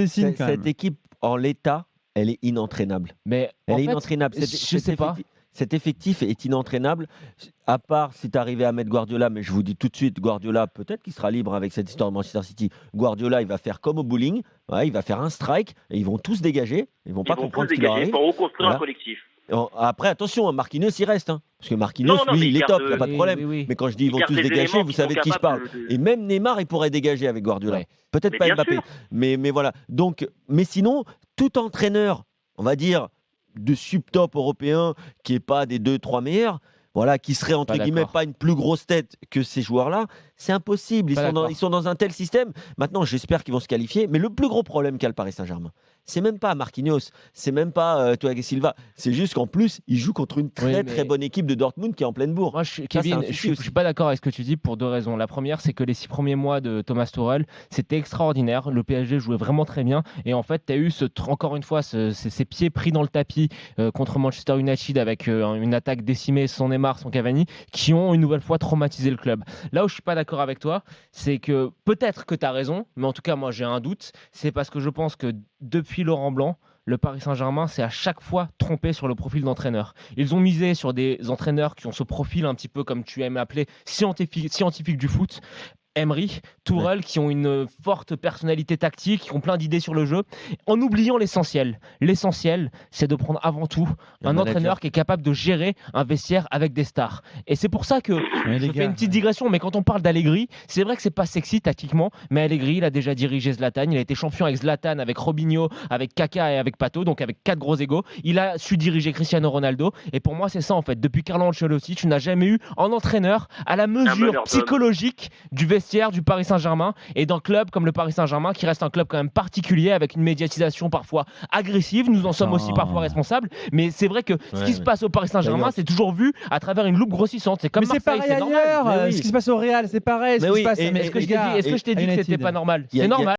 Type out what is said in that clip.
Dessine quand Cette même. équipe, en l'état, elle est inentraînable. Mais Elle en est fait, inentraînable. je sais pas. Cet effectif est inentraînable, à part si tu arrivais à mettre Guardiola, mais je vous dis tout de suite, Guardiola, peut-être qu'il sera libre avec cette histoire de Manchester City. Guardiola, il va faire comme au bowling, ouais, il va faire un strike et ils vont tous dégager, ils vont Ils pas vont tous comprendre ce qui leur dégager arrive. pour reconstruire un Voilà. collectif. Après, attention, hein, Marquinhos, il reste. Hein, parce que Marquinhos, Non, non, lui, mais il est garde, top, il n'y a pas de problème. Oui. Mais quand je dis ils vont garde tous des dégager, éléments vous qui sont savez de qui je parle. capables de. Et même Neymar, il pourrait dégager avec Guardiola. Ouais. Peut-être Mais pas bien Mbappé. sûr. Mais voilà. Donc, mais sinon, tout entraîneur, on va dire, de subtop européen, qui n'est pas des 2-3 meilleurs, voilà, qui serait entre guillemets d'accord. pas une plus grosse tête que ces joueurs-là, c'est impossible. Pas d'accord. Ils sont dans un tel système. Maintenant, j'espère qu'ils vont se qualifier. Mais le plus gros problème qu'a le Paris Saint-Germain, c'est même pas Marquinhos, c'est même pas Thiago Silva. C'est juste qu'en plus, ils jouent contre une très très bonne équipe de Dortmund qui est en pleine bourre. Moi, Kevin, je suis pas d'accord avec ce que tu dis pour 2 raisons. La première, c'est que les 6 premiers mois de Thomas Tuchel, c'était extraordinaire. Le PSG jouait vraiment très bien. Et en fait, tu as eu encore une fois ces pieds pris dans le tapis contre Manchester United avec une attaque décimée, son Neymar, son Cavani, qui ont une nouvelle fois traumatisé le club. Là où je suis pas d'accord avec toi, c'est que peut-être que tu as raison, mais en tout cas, moi, j'ai un doute. C'est parce que je pense que depuis Laurent Blanc, le Paris Saint-Germain s'est à chaque fois trompé sur le profil d'entraîneur. Ils ont misé sur des entraîneurs qui ont ce profil un petit peu, comme tu aimes appeler, scientifique du foot. Emery, Tourelle, qui ont une forte personnalité tactique, qui ont plein d'idées sur le jeu, en oubliant l'essentiel. L'essentiel, c'est de prendre avant tout un entraîneur qui est capable de gérer un vestiaire avec des stars. Et c'est pour ça que je fais une petite digression, mais quand on parle d'Allegri, c'est vrai que c'est pas sexy tactiquement, mais Allegri, il a déjà dirigé Zlatan, il a été champion avec Zlatan, avec Robinho, avec Kaka et avec Pato, donc avec 4 gros égos. Il a su diriger Cristiano Ronaldo, et pour moi, c'est ça en fait. Depuis Carlo Ancelotti, tu n'as jamais eu un entraîneur à la mesure psychologique du vestiaire du Paris Saint-Germain et d'un club comme le Paris Saint-Germain qui reste un club quand même particulier avec une médiatisation parfois agressive. Nous en sommes aussi parfois responsables, mais c'est vrai que ce qui se passe au Paris Saint-Germain, c'est toujours vu à travers une loupe grossissante. C'est comme mais Marseille, c'est pareil ailleurs. normal. Ce qui se passe au Real, c'est pareil. Est-ce que je t'ai dit que c'était pas normal? C'est normal.